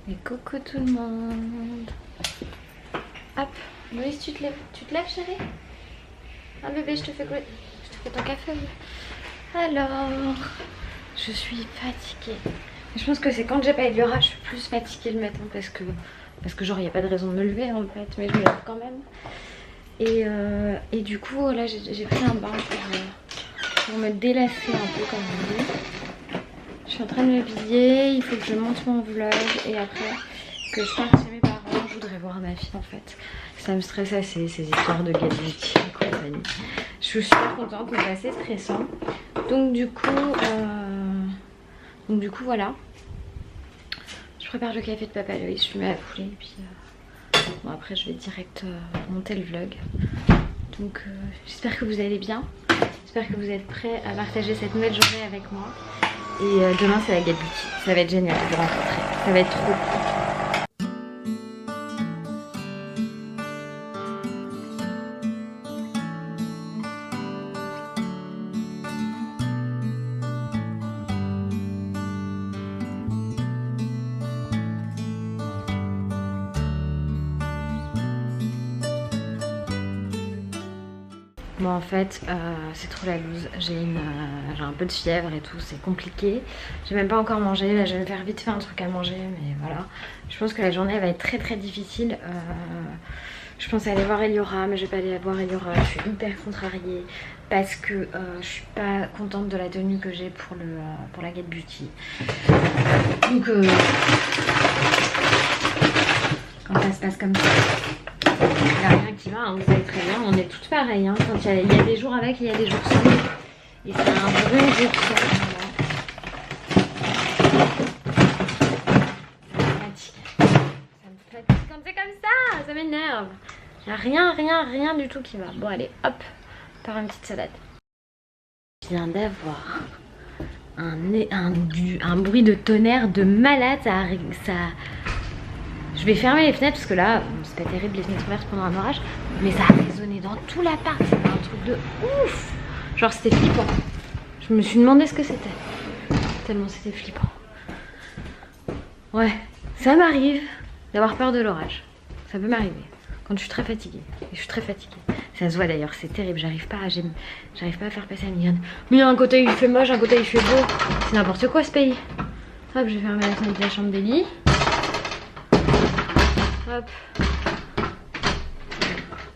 Et coucou tout le monde. Hop, Moïse, tu te lèves chérie? Ah bébé, je te fais ton café. Alors, je suis fatiguée. Je pense que c'est quand j'ai pas eu Liora, je suis plus fatiguée le matin parce que genre il n'y a pas de raison de me lever en fait, mais je me lève quand même. Et du coup là j'ai pris un bain pour me délasser un peu comme on dit. Je suis en train de m'habiller, il faut que je monte mon vlog et après que je parte chez mes parents. Je voudrais voir ma fille en fait. Ça me stresse assez ces histoires de gadgets et compagnie. Je suis super contente mais c'est assez stressant. Donc du coup voilà. Je prépare le café de Papa Loïs, je lui mets à poulet et puis bon après je vais direct monter le vlog. Donc j'espère que vous allez bien. J'espère que vous êtes prêts à partager cette nouvelle journée avec moi. Et demain c'est la Get Beauty. Ça va être génial de vous rencontrer. Ça va être trop cool. Bon en fait c'est trop la loose, j'ai un peu de fièvre et tout, c'est compliqué. J'ai même pas encore mangé, là je vais me faire vite fait un truc à manger mais voilà. Je pense que la journée va être très très difficile. Je pense aller voir Eliora mais je vais pas aller voir Eliora, je suis hyper contrariée parce que je suis pas contente de la tenue que j'ai pour la Get Beauty. Donc quand ça se passe comme ça. Il n'y a rien qui va, hein, vous savez très bien, on est toutes pareilles. Hein, quand il y a des jours avec et il y a des jours sans. Et c'est un vrai jour sans. Ça me fatigue. Ça me fatigue quand c'est comme ça m'énerve. Il n'y a rien du tout qui va. Bon allez, hop, par une petite salade. Je viens d'avoir un bruit de tonnerre de malade, ça... Je vais fermer les fenêtres parce que là, c'est pas terrible les fenêtres ouvertes pendant un orage, mais ça a résonné dans tout l'appart, c'était un truc de ouf. Genre c'était flippant. Je me suis demandé ce que c'était, tellement c'était flippant. Ouais, ça m'arrive d'avoir peur de l'orage. Ça peut m'arriver quand je suis très fatiguée. Et je suis très fatiguée. Ça se voit d'ailleurs, c'est terrible, j'arrive pas à faire passer la migraine. Mais il y a un côté il fait moche, un côté il fait beau. C'est n'importe quoi ce pays. Hop, je vais fermer la fenêtre de la chambre d'Elie. Hop.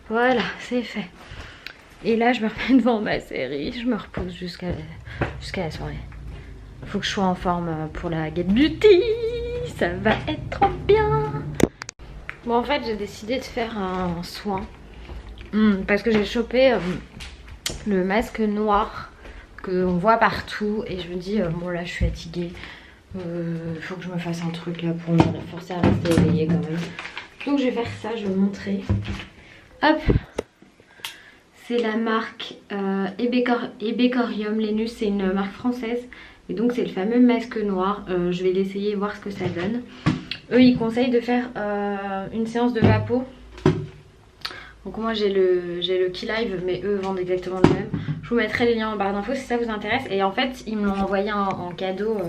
Voilà, c'est fait. Et là, je me remets devant ma série. Je me repose jusqu'à la soirée. Faut que je sois en forme pour la Get Beauty. Ça va être trop bien. Bon, en fait, j'ai décidé de faire un soin. Parce que j'ai chopé le masque noir qu'on voit partout. Et je me dis, bon là, je suis fatiguée. Faut que je me fasse un truc là pour me forcer à rester éveillée quand même. Donc je vais faire ça, je vais vous montrer. Hop, c'est la marque Ebecorium Lenus, c'est une marque française. Et donc c'est le fameux masque noir. Je vais l'essayer et voir ce que ça donne. Eux ils conseillent de faire une séance de vapo. Donc moi j'ai le Key Live mais eux vendent exactement le même. Je vous mettrai les liens en barre d'infos si ça vous intéresse. Et en fait ils me l'ont envoyé en cadeau,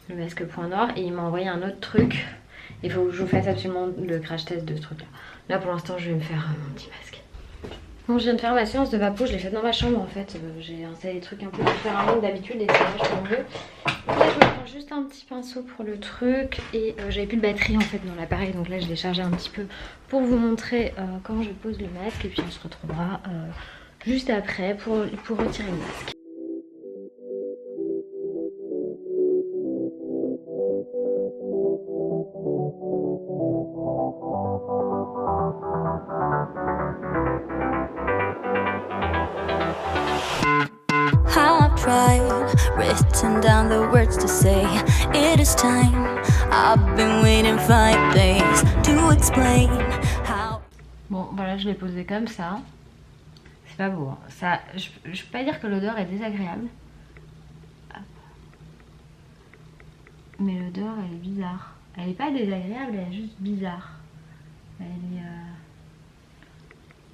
le masque point noir. Et ils m'ont envoyé un autre truc. Il faut que je vous fasse absolument le crash test de ce truc là. Là pour l'instant je vais me faire mon petit masque. Bon, je viens de faire ma séance de vapo, je l'ai faite dans ma chambre en fait. J'ai installé des trucs un peu différemment d'habitude et c'est vachement mieux. Donc là je vais prendre juste un petit pinceau pour le truc. Et j'avais plus de batterie en fait dans l'appareil. Donc là je l'ai chargé un petit peu pour vous montrer comment je pose le masque. Et puis on se retrouvera juste après pour retirer le masque. Written down the words to say it is time. I've been waiting 5 days to explain how. Bon voilà, je l'ai posé comme ça. C'est pas beau hein. Ça, je peux pas dire que l'odeur est désagréable. Hop. Mais l'odeur elle est bizarre. Elle est pas désagréable, elle est juste bizarre. Elle est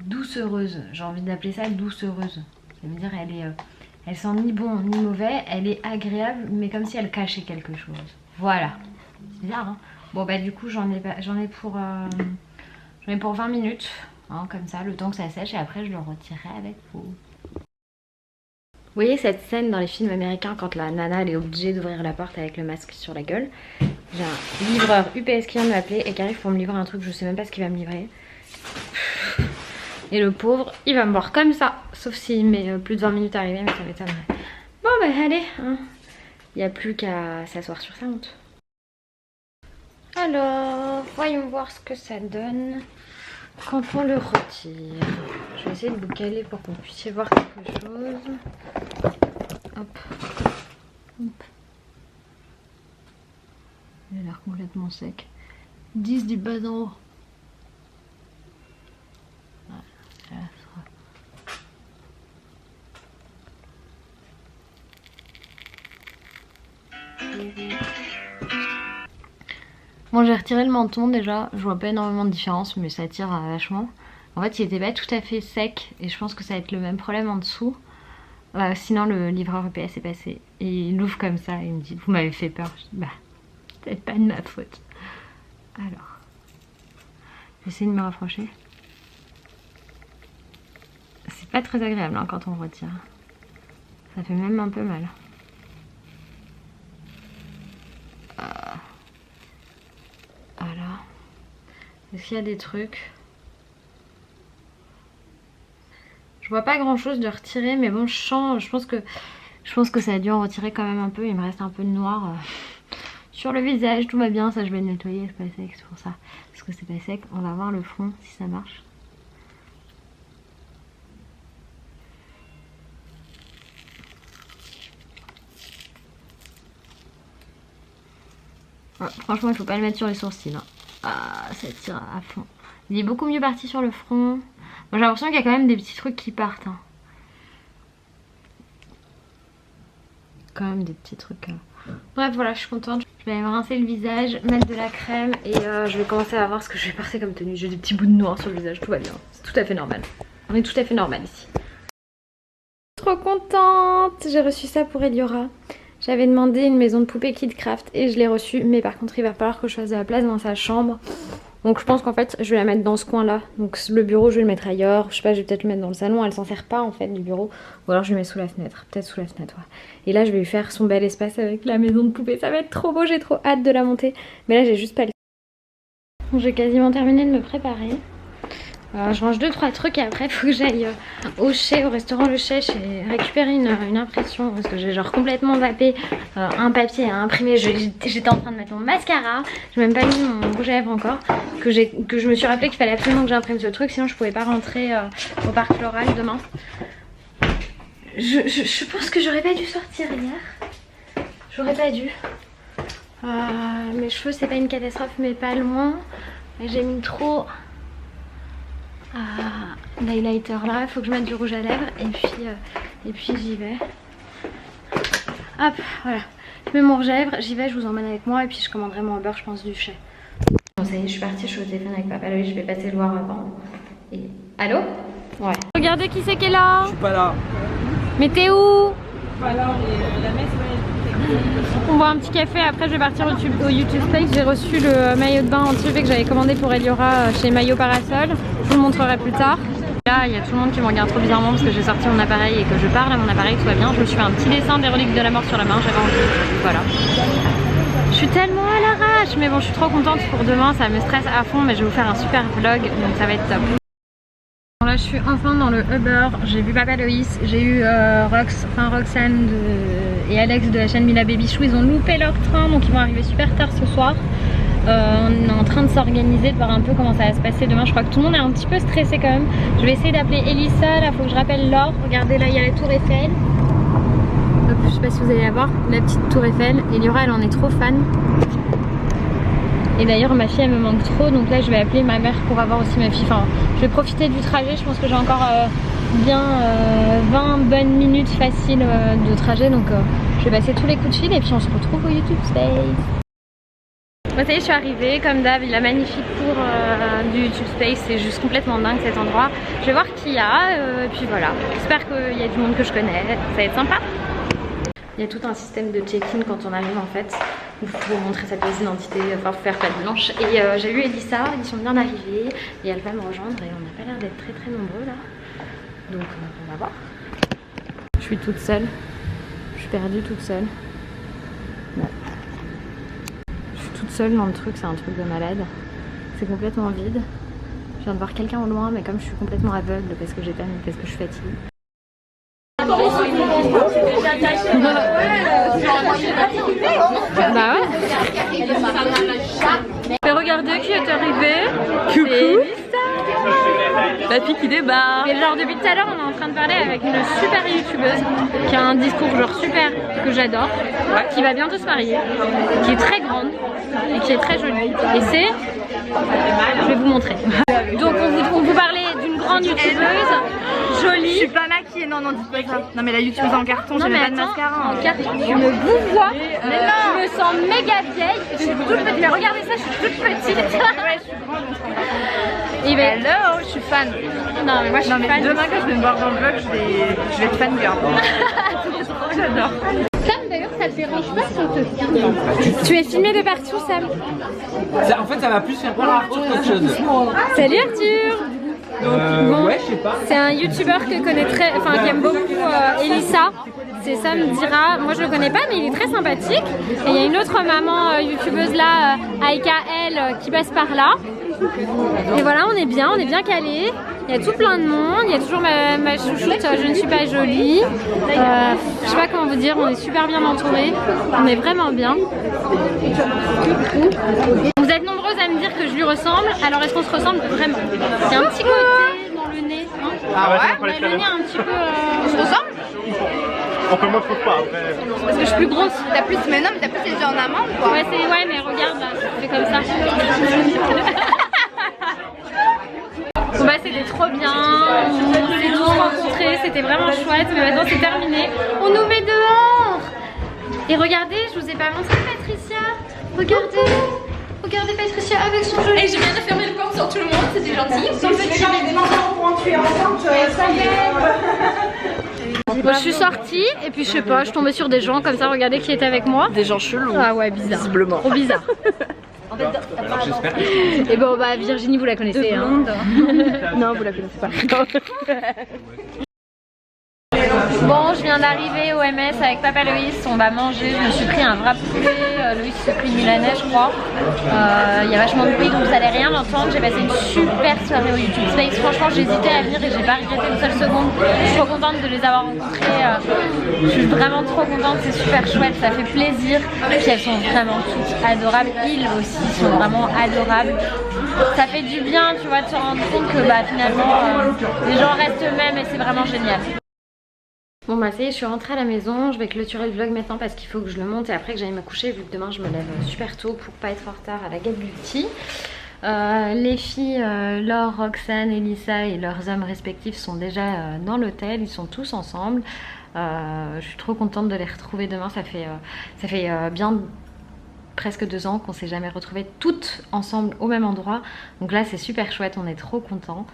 doucereuse. J'ai envie d'appeler ça doucereuse. Ça veut dire elle sent ni bon ni mauvais, elle est agréable mais comme si elle cachait quelque chose. Voilà. C'est bizarre hein. Bon bah du coup j'en ai pour 20 minutes, hein, comme ça, le temps que ça sèche et après je le retirerai avec vous. Vous voyez cette scène dans les films américains quand la nana elle est obligée d'ouvrir la porte avec le masque sur la gueule? J'ai un livreur UPS qui vient de m'appeler et qui arrive pour me livrer un truc, je sais même pas ce qu'il va me livrer. Et le pauvre, il va me voir comme ça, sauf s'il met plus de 20 minutes à arriver, mais ça m'étonnerait. Bon bah allez, hein. Il n'y a plus qu'à s'asseoir sur sa honte. Alors, voyons voir ce que ça donne quand on le retire. Je vais essayer de vous caler pour que vous puissiez voir quelque chose. Hop. Hop. Il a l'air complètement sec. 10 du bas en haut. Voilà, bon, j'ai retiré le menton déjà, je vois pas énormément de différence mais ça tire vachement. En fait il était pas tout à fait sec et je pense que ça va être le même problème en dessous. Sinon le livreur UPS est passé et il l'ouvre comme ça et il me dit vous m'avez fait peur. Je dis bah peut-être pas de ma faute. Alors, j'essaie de me rapprocher. C'est pas très agréable hein, quand on retire. Ça fait même un peu mal. Voilà. Est-ce qu'il y a des trucs? Je vois pas grand chose de retirer, mais bon, je pense que ça a dû en retirer quand même un peu. Il me reste un peu de noir sur le visage. Tout va bien, ça je vais le nettoyer, c'est pas sec, c'est pour ça. Parce que c'est pas sec, on va voir le fond si ça marche. Ouais, franchement, il faut pas le mettre sur les sourcils. Hein. Ah, ça tire à fond. Il est beaucoup mieux parti sur le front. Moi, j'ai l'impression qu'il y a quand même des petits trucs qui partent. Hein. Quand même des petits trucs. Bref, voilà, je suis contente. Je vais aller me rincer le visage, mettre de la crème et je vais commencer à voir ce que je vais porter comme tenue. J'ai des petits bouts de noir sur le visage, tout va bien. C'est tout à fait normal. On est tout à fait normal ici. Trop contente. J'ai reçu ça pour Eliora. J'avais demandé une maison de poupée Kidcraft et je l'ai reçue, mais par contre il va falloir que je fasse de la place dans sa chambre. Donc je pense qu'en fait je vais la mettre dans ce coin là. Donc le bureau je vais le mettre ailleurs, je sais pas, je vais peut-être le mettre dans le salon, elle s'en sert pas en fait du bureau. Ou alors je le mets sous la fenêtre, peut-être sous la fenêtre ouais. Et là je vais lui faire son bel espace avec la maison de poupée, ça va être trop beau, j'ai trop hâte de la monter. Mais là j'ai juste pas le temps. J'ai quasiment terminé de me préparer. Je range 2-3 trucs et après il faut que j'aille au restaurant Le Chèche et récupérer une impression parce que j'ai genre complètement zappé un papier à imprimer. J'étais en train de mettre mon mascara, j'ai même pas mis mon rouge à lèvres encore, que je me suis rappelé qu'il fallait absolument que j'imprime ce truc sinon je pouvais pas rentrer au parc floral demain. Je pense que j'aurais pas dû sortir hier, j'aurais pas dû. Mes cheveux c'est pas une catastrophe mais pas loin, j'ai mis trop... l'highlighter là, il faut que je mette du rouge à lèvres et puis j'y vais. Hop, voilà. Je mets mon rouge à lèvres, j'y vais, je vous emmène avec moi et puis je commanderai mon Uber, je pense, du chai. Bon, ça y est, je suis partie, je suis au téléphone avec Papa Louis, je vais passer le voir avant. Et... Allô? Ouais. Regardez qui c'est qui est là. Je suis pas là. Mais t'es où? Pas là, la messe, on boit un petit café, après je vais partir au YouTube Space. J'ai reçu le maillot de bain en tuvé que j'avais commandé pour Eliora chez Maillot Parasol. Je vous le montrerai plus tard. Là il y a tout le monde qui me regarde trop bizarrement parce que j'ai sorti mon appareil et que je parle à mon appareil, tout va bien. Je me suis fait un petit dessin des reliques de la mort sur la main, j'avais envie, voilà. Je suis tellement à l'arrache, mais bon je suis trop contente pour demain, ça me stresse à fond mais je vais vous faire un super vlog donc ça va être top. Là je suis enfin dans le Uber, j'ai vu Papa Loïs, j'ai eu Roxane et Alex de la chaîne Mila Baby Chou, ils ont loupé leur train donc ils vont arriver super tard ce soir. On est en train de s'organiser, de voir un peu comment ça va se passer demain. Je crois que tout le monde est un petit peu stressé quand même. Je vais essayer d'appeler Elissa, là faut que je rappelle Laure. Regardez là il y a la tour Eiffel. Hop, je sais pas si vous allez la voir, la petite tour Eiffel. Eliora elle en est trop fan. Et d'ailleurs ma fille elle me manque trop donc là je vais appeler ma mère pour avoir aussi ma fille. Enfin je vais profiter du trajet, je pense que j'ai encore bien 20 bonnes minutes faciles de trajet donc je vais passer tous les coups de fil et puis on se retrouve au YouTube Space. Bon, ça y est, je suis arrivée, comme d'hab, il a magnifique cours du YouTube Space, c'est juste complètement dingue cet endroit. Je vais voir qui y a, et puis voilà. J'espère qu'il y a du monde que je connais, ça va être sympa. Il y a tout un système de check-in quand on arrive en fait. Il faut montrer sa pièce d'identité, enfin faire patte blanche. Et j'ai eu Elissa, ils sont bien arrivés et elle va me rejoindre et on n'a pas l'air d'être très nombreux là. Donc on va voir. Je suis toute seule. Je suis perdue toute seule. Ouais. Je suis toute seule dans le truc, c'est un truc de malade. C'est complètement vide. Je viens de voir quelqu'un au loin, mais comme je suis complètement aveugle parce que j'ai pas mis, parce que je suis fatiguée. Bah ouais. Mais regardez qui est arrivé. Coucou. La fille qui débarque. Et genre depuis tout à l'heure on est en train de parler avec une super youtubeuse qui a un discours genre super que j'adore, qui va bientôt se marier, qui est très grande et qui est très jolie. Et c'est... Je vais vous montrer. Donc on vous parlait d'une grande youtubeuse jolie. Je suis pas maquillée, non dites pas ça. Non mais la youtubeuse en carton, j'ai pas de mascara. En carton, je me vous vois. Je me sens méga vieille. Je suis toute petite. Mais regardez ça, je suis toute petite. Ouais, je suis grande. Et ben, hello, je suis fan. Non mais moi je suis fan. Demain quand je vais me voir dans le vlog, je vais être fan girl. J'adore. Sam d'ailleurs ça te dérange pas si on te filme? Tu es filmé de partout Sam. En fait ça va plus faire peur à Arthur qu'autre chose. Salut Arthur. Bon, ouais, je sais pas. C'est un youtubeur que connaît qui aime beaucoup Elissa. C'est Sam Dira. Moi je le connais pas mais il est très sympathique. Et il y a une autre maman youtubeuse là, AKL, qui passe par là. Et voilà, on est bien calés. Il y a tout plein de monde. Il y a toujours ma chouchoute, je ne suis pas jolie. Je sais pas comment vous dire, on est super bien entourés. On est vraiment bien. Vous êtes nombreuses à me dire que je lui ressemble. Alors est-ce qu'on se ressemble vraiment? Il y a un petit côté dans le nez. Hein. Ah ouais? On a le nez un petit peu... On se ressemble? On peut moi je trouve pas après. Parce que je suis plus grosse. T'as plus, mais non mais t'as plus les yeux en amande quoi. Ouais mais regarde là, c'est comme ça. Bon bah c'était trop bien, on s'est tous rencontrés, c'était vraiment chouette, mais maintenant c'est terminé. On nous met dehors. Et regardez, je vous ai pas montré Patricia. Regardez Patricia avec son joli. Et je viens de fermer le port sur tout le monde, c'était gentil. Son petit. Bon, je suis sortie et puis je sais pas, je tombais sur des gens comme ça, regardez qui était avec moi. Des gens chelous. Ah ouais, bizarre. Visiblement. Trop bizarre. Alors j'espère que... Et bon bah Virginie vous la connaissez hein. Non vous la connaissez pas. Bon je viens d'arriver au MS avec Papa Loïs, on va manger, je me suis pris un vrai poulet, Loïs s'est pris une milanais je crois. Il y a vachement de bruit donc vous allez rien entendre, j'ai passé une super soirée au YouTube Space, franchement j'hésitais à venir et j'ai pas regretté une seule seconde. Je suis trop contente de les avoir rencontrés, je suis vraiment trop contente, c'est super chouette, ça fait plaisir. Puis elles sont vraiment toutes adorables, ils aussi sont vraiment adorables. Ça fait du bien tu vois de se rendre compte que bah finalement les gens restent eux-mêmes et c'est vraiment génial. Bon bah ça y est, je suis rentrée à la maison, je vais clôturer le vlog maintenant parce qu'il faut que je le monte et après que j'aille me coucher vu que demain je me lève super tôt pour pas être en retard à la Get Beauty. Les filles, Laure, Roxane, Elissa et leurs hommes respectifs sont déjà dans l'hôtel, ils sont tous ensemble. Je suis trop contente de les retrouver demain, ça fait bien presque 2 ans qu'on s'est jamais retrouvées toutes ensemble au même endroit. Donc là c'est super chouette, on est trop contents.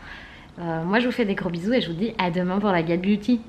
Moi je vous fais des gros bisous et je vous dis à demain pour la Get Beauty.